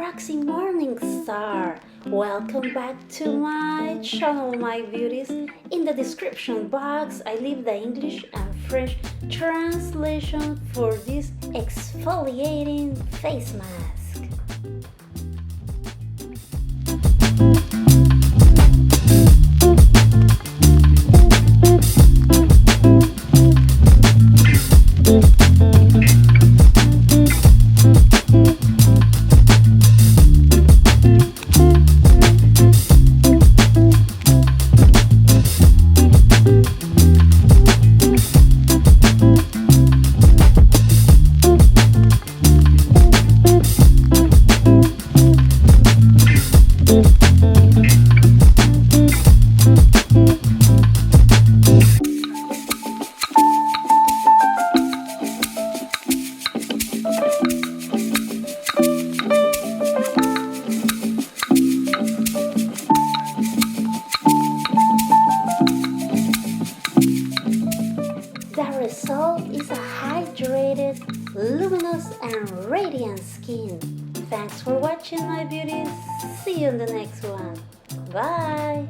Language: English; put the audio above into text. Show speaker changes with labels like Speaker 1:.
Speaker 1: Roxy Morningstar. Welcome back to my channel, my beauties. In the description box, I leave the English and French translation for this exfoliating face mask. The result is a hydrated, luminous and radiant skin. Thanks for watching, my beauties. See you in the next one. Bye!